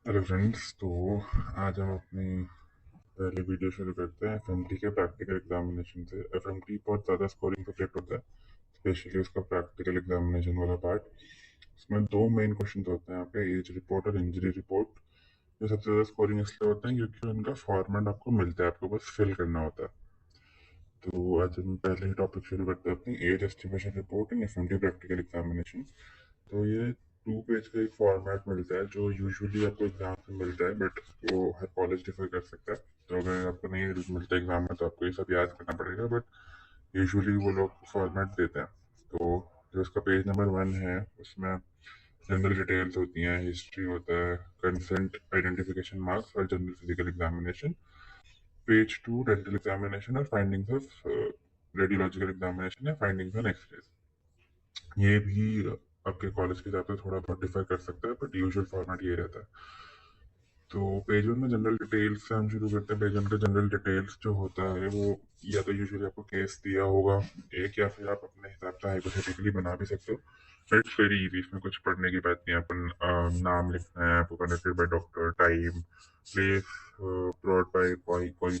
Hello friends. तो आज हम अपनी पहली वीडियो शुरू करते हैं एफएमटी के प्रैक्टिकल एग्जामिनेशन से। एफएमटी बहुत ज़्यादा स्कोरिंग सब्जेक्ट होता है, स्पेशली उसका प्रैक्टिकल एग्जामिनेशन वाला पार्ट। उसमें दो मेन क्वेश्चन होते हैं आपके, एज रिपोर्ट और इंजरी रिपोर्ट। जो सबसे ज़्यादा स्कोरिंग इसलिए होते हैं क्योंकि उनका फॉर्मेट आपको मिलता है, आपको बस फिल करना होता है। तो आज हम पहले ही टॉपिक शुरू करते हैं अपनी age estimation report in FMT practical examination. तो ये 2 पेज का एक फॉर्मेट मिलता है जो यूजुअली आपको एग्जाम में मिलता है, बट वो हर कॉलेज डिफर कर सकता है। तो अगर आपको नहीं मिलता एग्जाम में तो आपको ये सब याद करना पड़ेगा, बट यूजुअली वो लोग फॉर्मेट देते हैं। तो जो उसका पेज नंबर 1 है उसमें जनरल डिटेल्स होती हैं, हिस्ट्री होता है, कंसेंट आइडेंटिफिकेशन मार्क्स और general physical examination. Page 2 dental examination और फाइंडिंग्स ऑफ रेडियोलॉजिकल एग्जामिनेशन या फाइंडिंग्स ऑन एक्सरे। ये भी आपके कॉलेज के हिसाब से थोड़ा बहुत डिफर कर सकता है, बट यूजुअल फॉर्मेट ये रहता है। तो पेज 1 में जनरल डिटेल्स से हम शुरू करते हैं। पेज 1 का जनरल डिटेल्स जो होता है वो या तो यूजुअली आपको केस दिया होगा एक, या फिर आप अपने हिसाब से हाइपोथेटिकली बना भी सकते हो। इट्स वेरी इजी, इसमें कुछ पढ़ने की बात नहीं है। अपन नाम लिखना है आपको, connected by doctor, time, place, brought by कोई कोई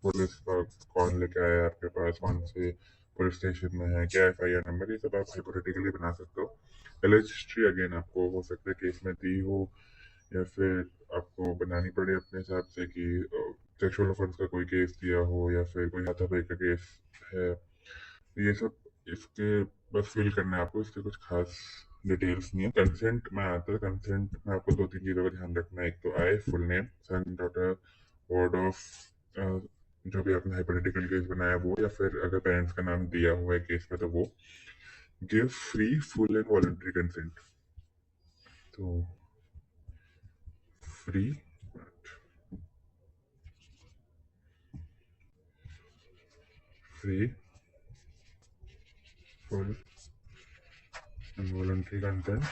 पुलिस कौन लेके आया आपके पास, कौन से पुलिस स्टेशन में है, क्या एफआईआर नंबर, ये सब आप हाइपोथेटिकली बना सकते हो। एलिज हिस्ट्री अगेन आपको हो सकता है केस में दी हो, या फिर आपको बनानी पड़े अपने हिसाब से कि सेक्सुअल ऑफेंस का कोई केस दिया हो या फिर कोई हाथापाई का केस है। तो ये सब इसके बस फिल करना है आपको, इसके कुछ खास डिटेल्स नहीं है। कंसेंट में आता है, कंसेंट में आपको 2-3 चीज़ों का ध्यान रखना है। एक तो आए full name, son, daughter, ward of, जो भी आपने हाइपोथेटिकल केस बनाया वो, या फिर अगर पेरेंट्स का नाम दिया हुआ है केस में तो वो। Give free, full and voluntary consent. तो free, free, full and voluntary consent.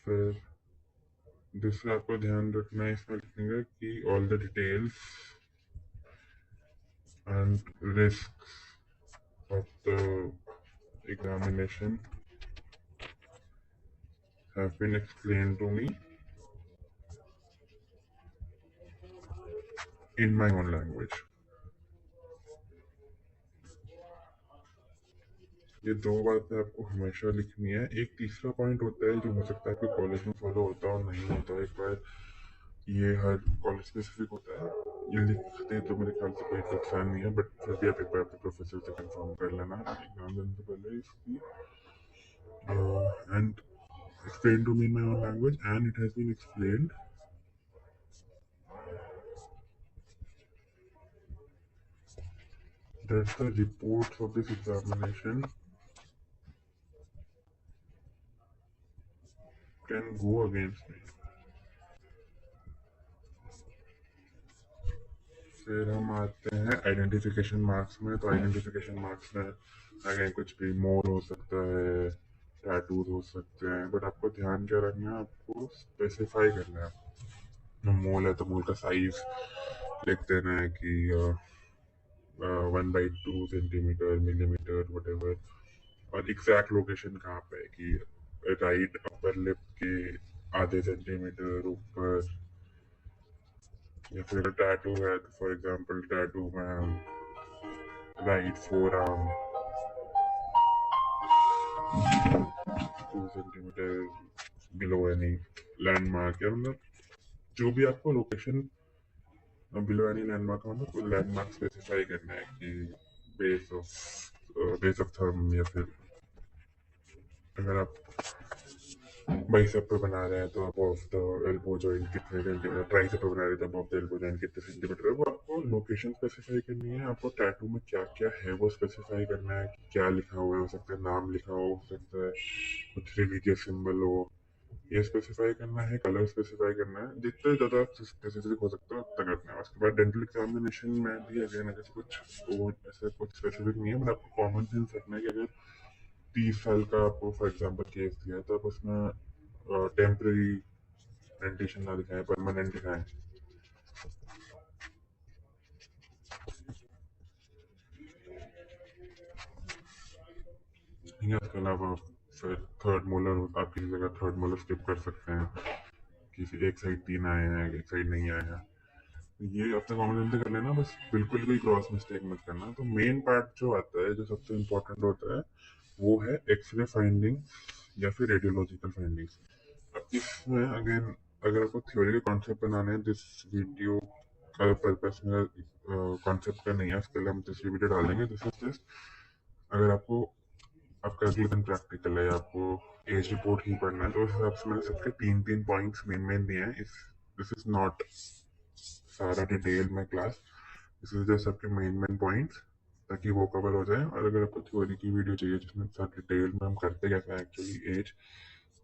फिर दूसरा आपको ध्यान रखना है, इसमें लिखेंगे कि all the details and risks of the examination have been explained to me in my own language. ये दो बातें आपको हमेशा लिखनी है। एक तीसरा पॉइंट होता है जो हो सकता है कि कॉलेज में फॉलो होता और नहीं होता। एक बार ये हर कॉलेज स्पेसिफिक होता है, ये लिखते हैं तो मेरे ख्याल से कोई नुकसान नहीं है, बट फिर भी आप एक बार अपने प्रोफेसर से कंफर्म कर लेना एग्जाम देने से पहले इसकी। And explained to me in my own language, and it has been explained that the reports of this examination can go against me. फिर हम आते हैं आइडेंटिफिकेशन मार्क्स में। तो आइडेंटिफिकेशन मार्क्स में अगर कुछ भी मोर हो सकता है, टैटूज हो सकते हैं, बट आपको ध्यान क्या रखना है, आपको स्पेसिफाई करना है। मोल है तो मोल का साइज लिख देना है कि 1/2 सेंटीमीटर, मिलीमीटर, वट, और एग्जैक्ट लोकेशन कहाँ पे है, कि राइट अपर लिप के आधे सेंटीमीटर ऊपर, या फिर अगर टैटू है तो फॉर एग्जांपल टैटू में हम right four arm 2 centimetre below any landmark, या मतलब जो भी आपको लोकेशन बिलो एनी लैंडमार्क का मतलब लैंडमार्क स्पेसिफाई करना है कि बेस ऑफ थंब, या फिर अगर आप बाइसेप पे बना रहे हैं तो आप ऑफ द एल्बो जॉइंट कितने सेंटीमीटर, ट्राइसेप पे बना रहे हैं तो ऑफ द एल्बो जॉइंट कितने सेंटीमीटर है, वो आपको लोकेशन स्पेसिफाई करनी है। आपको टैटू में क्या क्या है वो स्पेसिफाई करना है कि क्या लिखा हुआ है, हो सकता है नाम लिखा हो सकता है कुछ रिलीजियस सिंबल हो, ये स्पेसिफाई करना है। कलर स्पेसिफाई करना है। जितने ज़्यादा स्पेसिफिक हो सकता है उतना करना है। उसके बाद डेंटल एग्जामिनेशन में भी अगेन अगर कुछ वो ऐसा कुछ स्पेसिफिक नहीं है, बट आपको कॉमन सेंस रखना है कि अगर 30 साल का आपको फॉर एग्जाम्पल केस दिया है तो आप उसमें टेम्पररी डेंटेशन ना दिखाएं, परमानेंट दिखाएं। ठीक है, उसके अलावा फिर थर्ड मोलर आप किसी जगह थर्ड मोलर स्किप कर सकते हैं, किसी एक साइड 3 आए हैं एक साइड नहीं आए हैं। ये अपने कॉमन सेंस से कर लेना, बस बिल्कुल कोई क्रॉस मिस्टेक मत करना। तो मेन पार्ट जो आता है, जो सबसे इम्पोर्टेंट होता है, वो है एक्सरे फाइंडिंग्स या फिर रेडियोलॉजिकल फाइंडिंग्स। अब इसमें अगेन अगर आपको थ्योरी के कॉन्सेप्ट बनाने हैं, दिस वीडियो का पर्पस मेरा कॉन्सेप्ट का नहीं है, उसके लिए हम दूसरी वीडियो डाल देंगे। दिस इज जस्ट अगर आपको आपका अगले दिन प्रैक्टिकल है, आपको एज रिपोर्ट ही पढ़ना है, तो उस हिसाब से मैंने सबके 3-3 पॉइंट्स मेन मेन दिए हैं। इस दिस इज नॉट सारा डिटेल में क्लास, दिस इज जस्ट सबके मेन मेन पॉइंट्स, ताकि वो कवर हो जाए। और अगर आपको थ्योरी की वीडियो चाहिए जिसमें सारा डिटेल में हम करते कैसे हैं एक्चुअली एज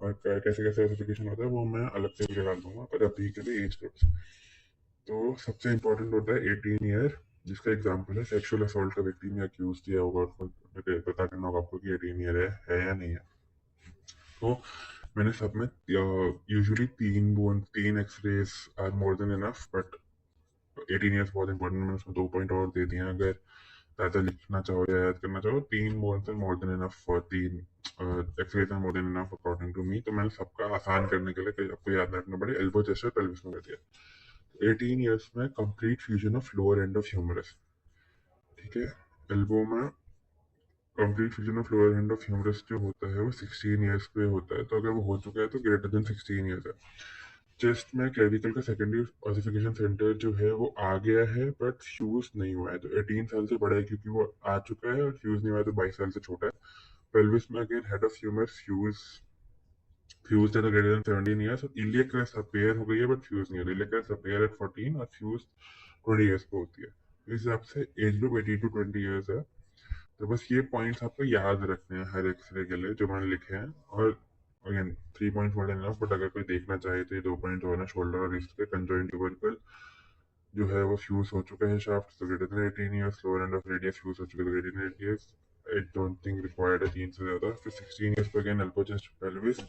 और कैसे कैसे क्लासिफिकेशन होता है, वो मैं अलग से वीडियो डाल दूंगा। पर अभी के लिए एज ग्रुप्स, तो सबसे इम्पोर्टेंट होता है 18 ईयर, जिसका एग्जाम्पल है सेक्सुअल असॉल्ट का विक्टिम या अक्यूज दिया होगा, उसको पता करना होगा आपको कि 18 ईयर है या नहीं है। तो मैंने सब में usually 3 x-rays are more than enough, but 18 years बहुत इंपॉर्टेंट, मैंने उसमें 2 पॉइंट और दे दिए हैं। अगर ज़्यादा लिखना चाहो या याद करना चाहो, 3 bones are more than enough for 3 x-rays are more than enough according to me. तो मैंने सबका आसान करने के लिए, कि आपको याद ना रखना पड़े, एल्बो चेस्ट और पेल्विस में कर दिया। 18 ईयर्स में complete fusion of lower end of humerus, ठीक है। एल्बो में complete fusion of lower end of humerus जो होता है वो 16 ईयर्स पे होता है। तो अगर वो हो चुका है तो ग्रेटर देन 16 ईयर्स है। चेस्ट में क्लेविकल का सेकेंडरी ऑसिफिकेशन सेंटर जो है वो आ गया है, बट फ्यूज नहीं हुआ है। तो 18 साल से बड़ा है क्योंकि वो आ चुका है, और फ्यूज नहीं हुआ है तो 22 साल से छोटा है। पेल्विस में again head of humerus fuse है तो ग्रेटर देन 17 ईयर्स। और इलियक क्रेस्ट अपेयर हो गई है बट फ्यूज नहीं है। इलियक क्रेस्ट अपेयर एट 14 और फ्यूज 20 ईयर्स पे होती है। इस हिसाब से एज ग्रुप 18 to 20 ईयर्स है। तो बस ये पॉइंट्स आपको याद रखने हैं हर एक्सरे के लिए जो मैंने लिखे हैं। और again 3 points more than enough, but अगर कोई देखना चाहे तो ये 2 पॉइंट और है, शोल्डर और रिस्ट के कंजॉइंट ट्यूबरकल जो है वो फ्यूज हो चुका है शाफ्ट, तो greater than 18 years. Lower end of radius fuse हो चुका है, greater than 8 years. I don't think required है 3 से ज्यादा। फिर 16 ईयर्स पे again elbow chest pelvis.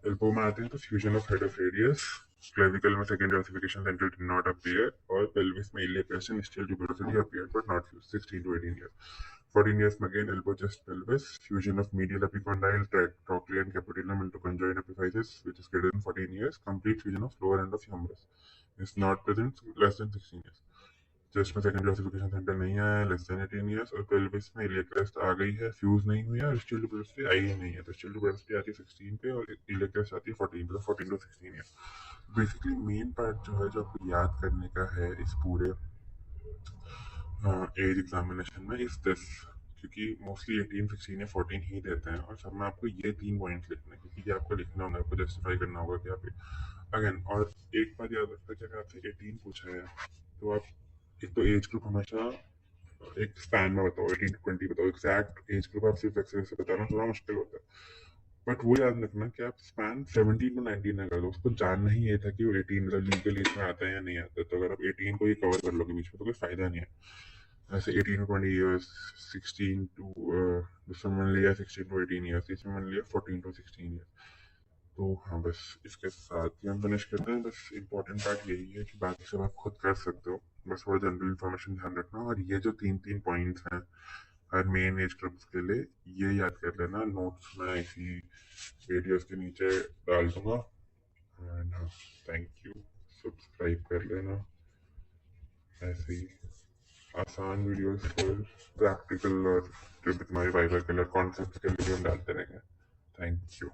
Elbow में आते हैं तो fusion of head of radius, clavicle में secondary ossification centre did not appear, और पेल्विस में iliac crest and still tuberosity appeared but not fuse, 16 to 18 years. 14 years again, elbow chest pelvis, fusion of medial epicondyle, trochlea and capitulum into conjoined epiphysis, which is greater than 14 years. Complete fusion of lower end of humerus is not present less than 16 years. Chest में secondary ossification centre नहीं आया है, less than 18 years. और pelvis में iliac crest आ गई है, fuse नहीं हुई है, और स्टिल ट्यूबरोसिटी आई ही नहीं है। तो स्टिल ट्यूबरोसिटी आती है 16 पे और इलियक क्रेस्ट आती है 14 पे, तो 14 to 16 years. Basically main part जो है जो आपको याद करने का है इस पूरे एज एग्जामिनेशन में इस दिस, क्योंकि मोस्टली 18, 16 या 14 ही देते हैं, और सब में आपको ये 3 पॉइंट्स लिखने हैं, क्योंकि ये आपको लिखना होगा, आपको जस्टिफाई करना होगा कि आप अगेन। और एक बात याद रखना कि अगर आपसे 18 पूछा है तो आप एक तो एज ग्रुप हमेशा एक स्पैन में बताओ, 18 to 20 बताओ। एग्जैक्ट एज ग्रुप आप सिर्फ एक्सरे से बताना थोड़ा मुश्किल होता है, बट वो याद रखना कि आप स्पैन 17 to 19 ना कर दो। उसको जानना ही ये था कि वो 18 मतलब लीगल एज में आता है या नहीं आता है। तो अगर आप 18 को ही कवर कर लोगे बीच में तो कोई फायदा नहीं है। ऐसे 18 to 20 ईयर्स, 16 to दूसरा मान लिया 16 to 18 ईयर्स, तीसरा मान लिया 14 to 16 ईयर्स। तो हाँ, बस इसके साथ ही हम फिनिश करते हैं। बस इम्पोर्टेंट पार्ट यही है कि बाकी सब आप खुद कर सकते हो, बस वो जनरल इन्फॉर्मेशन ध्यान रखना। और ये जो 3-3 पॉइंट्स हैं हर मेन एज ग्रुप्स के लिए, ये याद कर लेना। नोट्स में इसी वीडियोस के नीचे डाल दूंगा। एंड हाँ, थैंक यू, सब्सक्राइब कर लेना। ऐसे ही आसान वीडियोस पर प्रैक्टिकल और जो भी तुम्हारी वाइवा के लिए कॉन्सेप्ट के लिए हम डालते रहेंगे। Thank you.